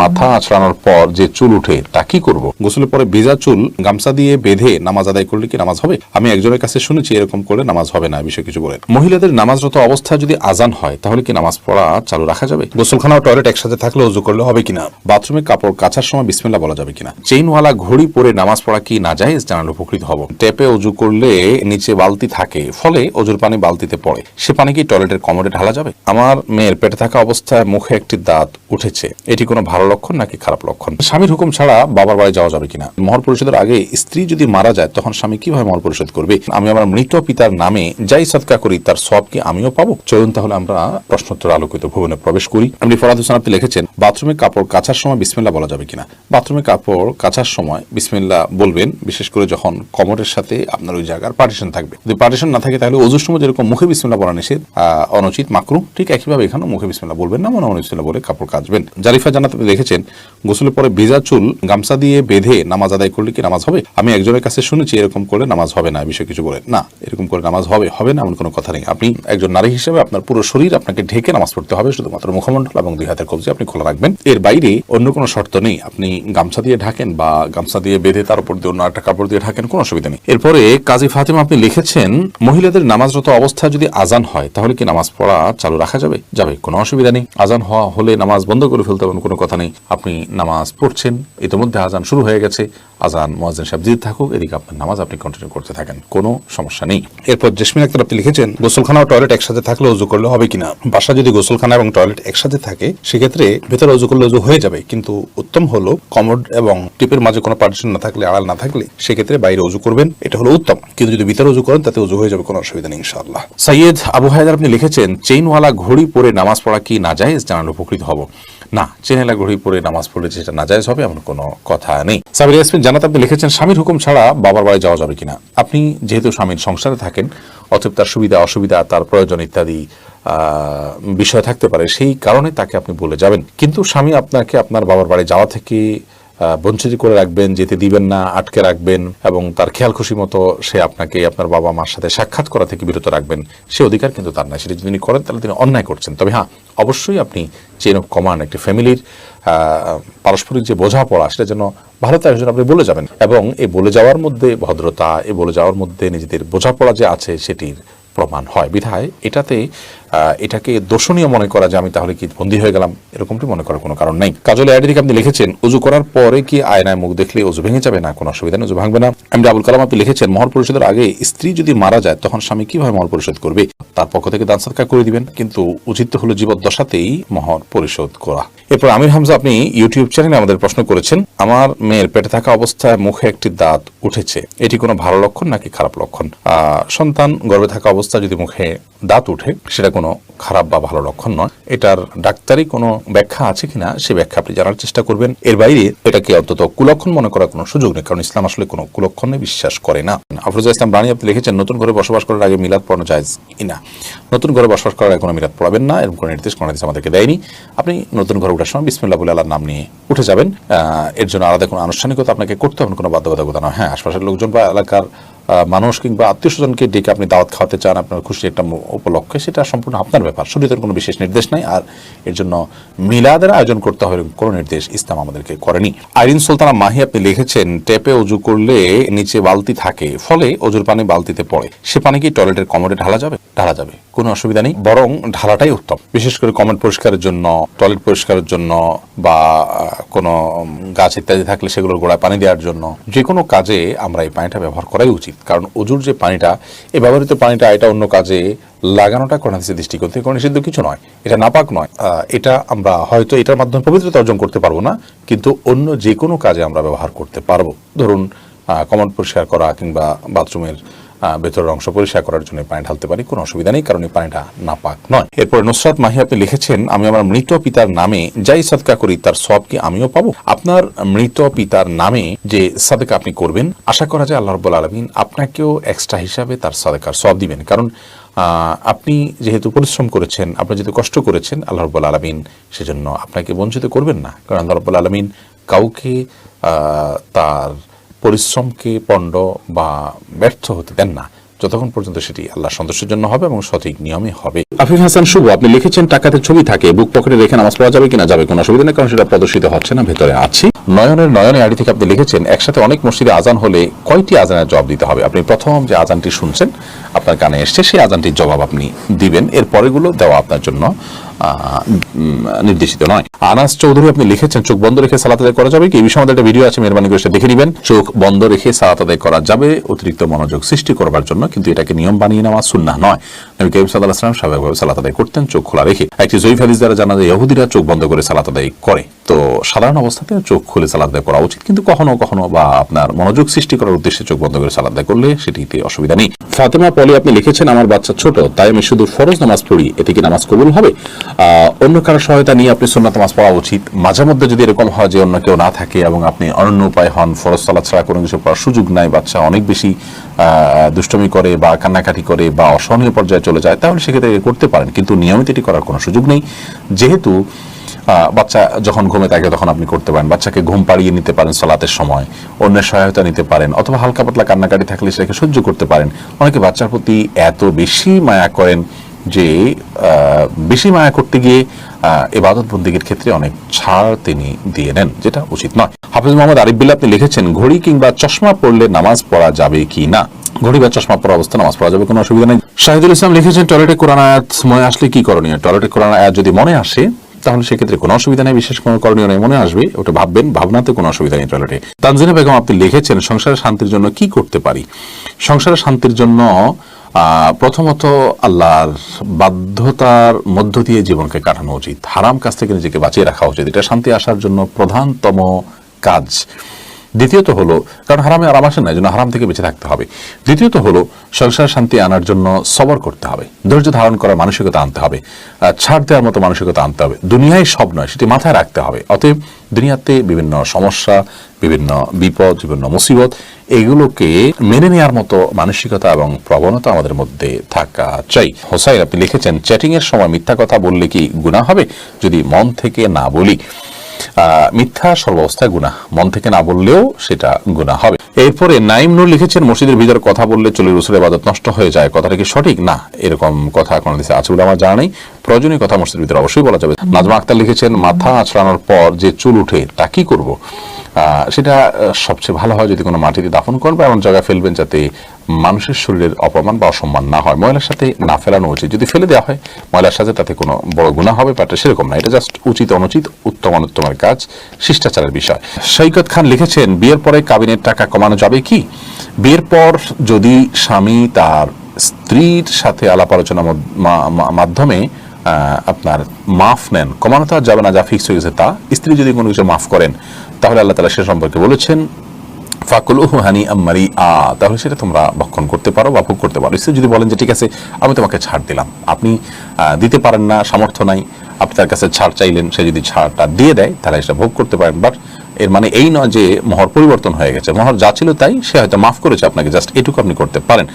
মাথা আঁচড়ানোর পর যে চুল উঠে তা কি করব? গোসলের পরে ভেজা চুল গামছা দিয়ে বেঁধে নামাজ আদায় করলে কি নামাজ হবে? আমি একজনের কাছে শুনেছি এরকম করলে নামাজ হবে না, বিষয়ে কিছু বলেন। মহিলাদের নামাজরত অবস্থায় যদি আজান হয় তাহলে কি নামাজ পড়া চালু রাখা যাবে? গোসলখানা ও টয়লেট একসাথে থাকলে ওযু করলে হবে কিনা? বাথরুমে কাপড় কাচার সময় বিসমিল্লাহ বলা যাবে কিনা? চেইনওয়ালা ঘড়ি পরে নামাজ পড়া কি নাজায়েজ? জানালে উপকৃত হব। ট্যাপে ওযু করলে নিচে বালতি থাকে, ফলে ওযুর পানি বালতিতে পড়ে, সে পানি কি টয়লেটের কমোডে ঢালা যাবে? আমার মেয়ের পেটে থাকা অবস্থায় মুখে একটি দাঁত উঠেছে, এটি কোনো ভালো লক্ষণ নাকি খারাপ লক্ষণ? স্বামীর হুকুম ছাড়া বাবার বাড়ি যাওয়া যাবে কিনা? মহর পরিশোধের আগে স্ত্রী যদি মারা যায় তখন স্বামী কিভাবে মহর পরিশোধ করবে? আমি আমার মৃত পিতার নামে যাই সদকা করি তার সব কি আমিও পাবো? চলুন তাহলে আমরা প্রশ্নোত্তর আলোকিত ভবনে প্রবেশ করি। আপনি ফরাদ হোসেন আপনি লিখেছেন, বাথরুমে কাপড় কাচার সময় বিসমিল্লাহ বলা যাবে কিনা? বাথরুমে কাপড় কাচার সময় বিসমিল্লাহ বলবেন, বিশেষ করে যখন কমোডের সাথে আপনার ওই জায়গার পার্টিশন থাকবে। যদি পার্টিশন না থাকে তাহলে ওযুর সময় যেরকম মুখে বিসমিল্লাহ বলা নিষেধ, অনুচিত, মাকরুহ, ঠিক একইভাবে এখানে মুখে বিসমিল্লাহ বলবেন না, মনে বিসমিল্লাহ বলে কাপড় কাচবেন। জারিফা জান্নাত আপনি লিখেছেন, গোসলের পরে ভেজা চুল গামছা দিয়ে বেঁধে নামাজ আদায় করলে কি নামাজ হবে? আমি একজনের কাছে শুনেছি এরকম করলে নামাজ হবে না, বিষয়ে কিছু বলেন। না, এরকম করে নামাজ হবে না এমন কোনো কথা নেই। আপনি একজন নারী হিসেবে আপনার পুরো শরীর আপনাকে ঢেকে নামাজ পড়তে হবে, শুধুমাত্র মুখমণ্ডল এবং দুই হাতের কবজি আপনি খোলা রাখবেন, এর বাইরে অন্য কোনো শর্ত নেই। আপনি গামছা দিয়ে ঢাকেন বা গামছা দিয়ে বেঁধে তার উপর দিয়ে অন্য একটা কাপড় দিয়ে ঢাকেন, কোনো অসুবিধা নেই। এরপরে কাজী ফাতেমা আপনি লিখেছেন, মহিলাদের নামাজরত অবস্থায় যদি আজান হয় তাহলে কি নামাজ পড়া চালু রাখা যাবে? কোনো অসুবিধা নেই। আজান হলে নামাজ বন্ধ করে ফেলতে হবে কোনো কথা নেই। আপনি নামাজ পড়ছেন, ইতিমধ্যে আজান শুরু হয়ে গেছে, আজান মুয়াজ্জিন সাহেব দিতে থাকুক, এদিকে আপনার নামাজ আপনি কন্টিনিউ করতে থাকেন, কোনো সমস্যা নেই। এরপর জেসমিন আক্তার আপনি লিখেছেন, গোসলখানা ও টয়লেট একসাথে থাকলে ওযু করলে হবে কিনা? বাসা যদি গোসলখানা এবং টয়লেট একসাথে থাকে সেক্ষেত্রে ভেতরে ওযু করলে ওযু হয়ে যাবে, কিন্তু উত্তম হলো কমোড এবং টিপের মাঝে কোনো পার্টিশন না থাকলে, আড়াল না থাকলে সেক্ষেত্রে বাইরে ওযু করবেন, এটা হলো উত্তম। কিন্তু যদি ভিতরে ওযু করেন তাতে ওযু হয়ে যাবে, কোনো অসুবিধা নেই ইনশাআল্লাহ। সৈয়দ আবু হায়দার আপনি লিখেছেন, চেইনওয়ালা ঘড়ি পরে নামাজ পড়া কি নাজায়েজ? জানালে উপকৃত হব। না, চেইনওয়ালা ঘড়ি পরে নামাজ পড়লে সেটা নাজায়েজ হবে এমন কোনো কথা নেই। সাবির ইয়াসমিন জান্নাত আপনি লিখেছেন, স্বামীর হুকুম ছাড়া বাবার বাড়ি যাওয়া যাবে কিনা? আপনি যেহেতু স্বামীর সংসারে থাকেন, অতএব তার সুবিধা অসুবিধা, তার প্রয়োজন ইত্যাদি বিষয় থাকতে পারে, সেই কারণে তাকে আপনি বলে যাবেন। কিন্তু স্বামী আপনাকে আপনার বাবার বাড়ি যাওয়া থেকে বঞ্চিত করে রাখবেন, যেতে দিবেন না, আটকে রাখবেন এবং তার খেয়াল খুশি মতো সে আপনাকে আপনার বাবা মার সাথে সাক্ষাৎ করা থেকে বিরত রাখবেন, সে অধিকার কিন্তু তার নাই। সেটা যদি তিনি করেন তাহলে তিনি অন্যায় করছেন। তবে হ্যাঁ, অবশ্যই আপনি চেইন অফ কমান্ড, একটি ফ্যামিলির পারস্পরিক যে বোঝাপড়া, সেটা যেন ভালো তার জন্য আপনি বলে যাবেন, এবং এই বলে যাওয়ার মধ্যে ভদ্রতা, এই বলে যাওয়ার মধ্যে নিজেদের বোঝাপড়া যে আছে সেটির প্রমাণ হয়। বিধায় এটাকে দোষণীয় মনে করা যে আমি তাহলে কি বন্দী হয়ে গেলাম, এরকমটি মনে করার কোনো কারণ নেই। কাজল আইডিকে আপনি লিখেছেন, উযু করার পরে কি আয়নায় মুখ দেখলে উযু ভেঙে যাবে? না, কোনো অসুবিধা নেই, উযু ভাঙবে না। আমি আবুল কালাম আপনি লিখেছেন, মহর পরিশোধের আগে স্ত্রী যদি মারা যায় তখন স্বামী কিভাবে মহর পরিশোধ করবে? তার পক্ষ থেকে দান সদকা করে দিবেন, কিন্তু উচিত হলো জীবদ্দশাতেই মহর পরিশোধ করা। এরপর আমির হামজা আপনি ইউটিউব চ্যানেলে আমাদের প্রশ্ন করেছেন, আমার মেয়ের পেটে থাকা অবস্থায় মুখে একটি দাঁত উঠেছে, এটি কোনো ভালো লক্ষণ নাকি খারাপ লক্ষণ? সন্তান গর্ভে থাকা অবস্থায় যদি মুখে দাঁত উঠে সেটা কোনো খারাপ বা ভালো লক্ষণ নয়। এটার ডাক্তারি কোনো ব্যাখ্যা আছে কিনা সে ব্যাখ্যা আপনি জানার চেষ্টা করবেন। এর বাইরে এটাকে অন্তত কুলক্ষণ মনে করার কোনো সুযোগ নেই, কারণ ইসলাম আসলে কোনো কুলক্ষণে বিশ্বাস করে না। আফরোজা ইসলাম রানী আপনি লিখেছেন, নতুন ঘরে বসবাস করার আগে মিলাদ পড়ানো জায়েজ কিনা? নতুন ঘরে বসবাস করার আগে কোনো মিলাদ পড়াবেন না, এরকম কোনো নির্দেশ আমাদেরকে দেয়নি। আপনি নতুন ঘরে ওঠার সময় বিসমিল্লাহ বলে আল্লাহর নাম নিয়ে উঠে যাবেন, এর জন্য আলাদা কোনো আনুষ্ঠানিকতা আপনাকে করতে হবে, কোনো বাধ্যবাধকতা নয়। হ্যাঁ, আশপাশের লোকজন বা এলাকার মানুষ কিংবা আত্মীয় স্বজনকে ডেকে আপনি দাওয়াত খাওয়াতে চান আপনার খুশি একটা উপলক্ষে, সেটা সম্পূর্ণ আপনার ব্যাপার, শরীয়তের কোনো বিশেষ নির্দেশ নাই। আর এর জন্য মিলাদের আয়োজন করতে হবে কোনো নির্দেশ ইসলাম আমাদেরকে করেনি। আইরিন সুলতানা মাহি আপনি লিখেছেন, ট্যাপে ওযু করলে নিচে বালতি থাকে, ফলে ওযুর পানি বালতিতে পড়ে, সে পানি কি টয়লেটের কমোডে ঢালা যাবে? কোনো অসুবিধা নেই, বরং ঢালাটাই উত্তম। বিশেষ করে কমোড পরিষ্কারের জন্য, টয়লেট পরিষ্কারের জন্য, বা কোনো গাছ ইত্যাদি থাকলে সেগুলোর গোড়ায় পানি দেওয়ার জন্য, যে কোনো কাজে আমরা এই পানিটা ব্যবহার করাই উচিত। কারণ ওযুর যে পানিটা, এই ব্যবহৃত পানিটা, এটা অন্য কাজে লাগানোটা কোরআন হাদিসের দৃষ্টিকোণ থেকে কোনো নিষিদ্ধ কিছু নয়, এটা নাপাক নয়। এটা আমরা হয়তো এটার মাধ্যমে পবিত্রতা অর্জন করতে পারবো না, কিন্তু অন্য যে কোনো কাজে আমরা ব্যবহার করতে পারবো। ধরুন কমোড পরিষ্কার করা কিংবা বাথরুমের ভেতরের অংশ পরিষ্কার করার জন্য পানি ঢালতে পারি, কোনো অসুবিধা নেই, কারণ এই পানিটা নাপাক নয়। এরপর নুসরাত মাহি আপনি লিখেছেন, আমি আমার মৃত পিতার নামে যাই সদকা করি তার সব কি আমিও পাবো? আপনার মৃত পিতার নামে যে সাদকা আপনি করবেন, আশা করা যায় আল্লাহ রাব্বুল আলামিন আপনাকেও এক্সট্রা হিসাবে তার সাদকার সওয়াব দিবেন। কারণ আপনি যেহেতু পরিশ্রম করেছেন, আপনি যেহেতু কষ্ট করেছেন, আল্লাহ রাব্বুল আলামিন সেজন্য আপনাকে বঞ্চিত করবেন না। কারণ আল্লাহ রাব্বুল আলামিন কাউকে তার পরিশ্রমকে পণ্ড বা ব্যর্থ হতে দেন না। যতক্ষণ পর্যন্ত সেটি আল্লাহ সন্তুষ্টের জন্য হবে এবং সঠিক নিয়মে হবে। আফিফ হাসান শুভ, আপনি লিখেছেন টাকাতে ছবি থাকে বুক পকেটে রেখে নামাজ পড়া যাবে কিনা? যাবে, কোনো অসুবিধা নেই, কারণ সেটা প্রদর্শিত হচ্ছে না, ভেতরে আছি। নয়নে আইডি থেকে আপনি লিখেছেন একসাথে অনেক মসজিদে আজান হলে কয়টি আজানের জবাব দিতে হবে? আপনি প্রথম যে আজানটি শুনছেন আপনার কানে এসছে সেই আজানটির জবাব আপনি দিবেন, এর পরেগুলো দেওয়া আপনার জন্য নির্দেশিত নয়। আনাস চৌধুরী আপনি লিখেছেন চোখ বন্ধ রেখে সালাত আদায় করা যাবে কি? এই বিষয়ে আমাদের একটা ভিডিও আছে, মেহরবানি করে সেটা দেখে নেবেন। চোখ বন্ধ রেখে সালাত আদায় করা যাবে অতিরিক্ত মনোযোগ সৃষ্টি করবার জন্য, কিন্তু এটাকে নিয়ম বানিয়ে নেওয়া সুন্নাহ নয়। নবী করিম সাল্লাল্লাহু আলাইহি ওয়াসাল্লাম স্বাভাবিকভাবে সালাত আদায় করতেন চোখ খোলা রেখে। একটি জয়ীফ হাদিস দ্বারা জানা যায় ইহুদিরা চোখ বন্ধ করে সালাত আদায় করে, তো সাধারণ অবস্থাতে চোখ খুলে সালাত আদায় করা উচিত, কিন্তু কখনো কখনো বা আপনার মনোযোগ সৃষ্টি করার উদ্দেশ্যে চোখ বন্ধ করে সালাত আদায় করলে সেটিতে অসুবিধা নেই। ফাতেমা পলি আপনি লিখেছেন আমার বাচ্চা ছোট, তাই আমি শুধু ফরজ নামাজ পড়ি, এতে কি নামাজ কবুল হবে? অন্য কারো সহায়তা নিয়ে আপনি সুন্নাত নামাজ পড়া উচিত। মাঝে মধ্যে যদি এরকম হয় যে অন্য কেউ না থাকে এবং আপনি অনন্য উপায় হন, ফরজ সালাত ছাড়া কোনো কিছু পড়ার সুযোগ নাই, বাচ্চা অনেক বেশি দুষ্টমি করে বা কান্নাকাটি করে বা অসহনীয় পর্যায়ে চলে যায়, তাহলে সেক্ষেত্রে করতে পারেন, কিন্তু নিয়মিত এটি করার কোনো সুযোগ নেই। যেহেতু বাচ্চা যখন ঘুমে থাকে তখন আপনি করতে পারেন, বাচ্চাকে ঘুম পাড়িয়ে নিতে পারেন সালাতের সময়, অন্যের সহায়তা নিতে পারেন, অথবা হালকা পাতলা কান্নাকাটি থাকলে সেটাকে সহ্য করতে পারেন। অনেকে বাচ্চার প্রতি এত বেশি মায়া করেন যে বেশি মায়া করতে গিয়ে ইবাদত বন্দেগীর ক্ষেত্রে অনেক ছাড় তিনি দিয়ে নেন, যেটা উচিত নয়। হাফিজ মোহাম্মদ আরিফ বিল্লাহ আপনি লিখেছেন ঘড়ি কিংবা চশমা পরলে নামাজ পড়া যাবে কি না? ঘড়ি বা চশমা পরা অবস্থা নামাজ পড়া যাবে, কোনো অসুবিধা নেই। শাহিদুল ইসলাম লিখেছেন টয়লেটে কোরআন আয়াত মনে আসলে কি করণীয়? টয়লেটে কোরআন আয়াত যদি মনে আসে তাহলে সেক্ষেত্রে কোনো অসুবিধা নেই, বিশেষ কোনো করণীয় নেই, মনে আসবে ওটা ভাববেন, ভাবনাতে কোনো অসুবিধা নেই টয়লেটে। তানজিনা বেগম আপনি লিখেছেন সংসারের শান্তির জন্য কি করতে পারি? সংসারের শান্তির জন্য প্রথমত আল্লাহর বাধ্যতার মধ্য দিয়ে জীবনকে কাটানো উচিত, হারাম কাজ থেকে নিজেকে বাঁচিয়ে রাখা উচিত, এটা শান্তি আসার জন্য প্রধানতম কাজ। দ্বিতীয়ত হলো, কারণ হারামে আরাম আসে না, এই জন্য হারাম থেকে বেঁচে থাকতে হবে। দ্বিতীয়ত হলো সংসার শান্তি আনার জন্য সবর করতে হবে, ধৈর্য ধারণ করার মানসিকতা আনতে হবে, ছাড় দেওয়ার মতো মানসিকতা আনতে হবে। দুনিয়ায় সব নয় সেটি মাথায় রাখতে হবে। অতএব দুনিয়াতে বিভিন্ন সমস্যা, বিভিন্ন বিপদ, বিভিন্ন মুসিবত, এগুলোকে মেনে নেওয়ার মতো মানসিকতা এবং প্রবণতা আমাদের মধ্যে থাকা চাই। হোসাইন আপনি লিখেছেন চ্যাটিং এর সময় মিথ্যা কথা বললে কি গুনাহ হবে যদি মন থেকে না বলি? মিথ্যা সর্বাবস্থায় গুনাহ, মন থেকে না বললেও সেটা গুনাহ হবে। এরপরে নাইম নূর লিখেছেন মসজিদের ভিতরে কথা বললে চলে রসুলের ইবাদত নষ্ট হয়ে যায়, কথাটা কি সঠিক? না, এরকম কথা কোন হাদিসে আছে বলে আমার জানা নেই। প্রয়োজনীয় কথা মসজিদের ভিতরে অবশ্যই বলা যাবে। নাজমা আক্তার লিখেছেন মাথা আঁচড়ানোর পর যে চুল উঠে তা কি করব? সেটা সবচেয়ে ভালো হয় যদি কোনো মাটিতে দাফন করবে এমন জায়গায় ফেলবেন যাতে মানুষের শরীরের অপমান বা অসম্মান না হয়। ময়লার সাথে না ফেলানো উচিত, যদি ফেলে দেওয়া হয় ময়লার সাথে তাতে কোনো বড় গুনাহ হবে ব্যাপারটা সেরকম না, এটা জাস্ট উচিত অনুচিত, উত্তম অনুত্তমের কাজ, শিষ্টাচারের বিষয়। সৈকত খান লিখেছেন বিয়ের পরে কাবিনের টাকা কমানো যাবে কি? বিয়ের পর যদি স্বামী তার স্ত্রীর সাথে আলাপ আলোচনার মাধ্যমে আপনার মাফ নেন, কমানো তো আর যাবে না, যা ফিক্স হয়ে গেছে তা। স্ত্রী যদি কোনো কিছু মাফ করেন তাহলে আল্লাহ তাআলা সে সম্পর্কে বলেছেন ফাকুলুহু হানিআম মারিআ, তাহলে সেটা তোমরা ভক্ষণ করতে পারো বা ভোগ করতে পারো। স্ত্রী যদি বলেন যে ঠিক আছে আমি তোমাকে ছাড় দিলাম, আপনি দিতে পারেন না, সামর্থ্য নাই, আপনি তার কাছে ছাড় চাইলেন, সে যদি ছাড়টা দিয়ে দেয় তাহলে সেটা ভোগ করতে পারেন। বাট এর মানে এই নয় যে মোহর পরিবর্তন হয়ে গেছে, মোহর যা ছিল তাই, সে হয়তো মাফ করেছে আপনাকে, জাস্ট এটুকু আপনি করতে পারেন।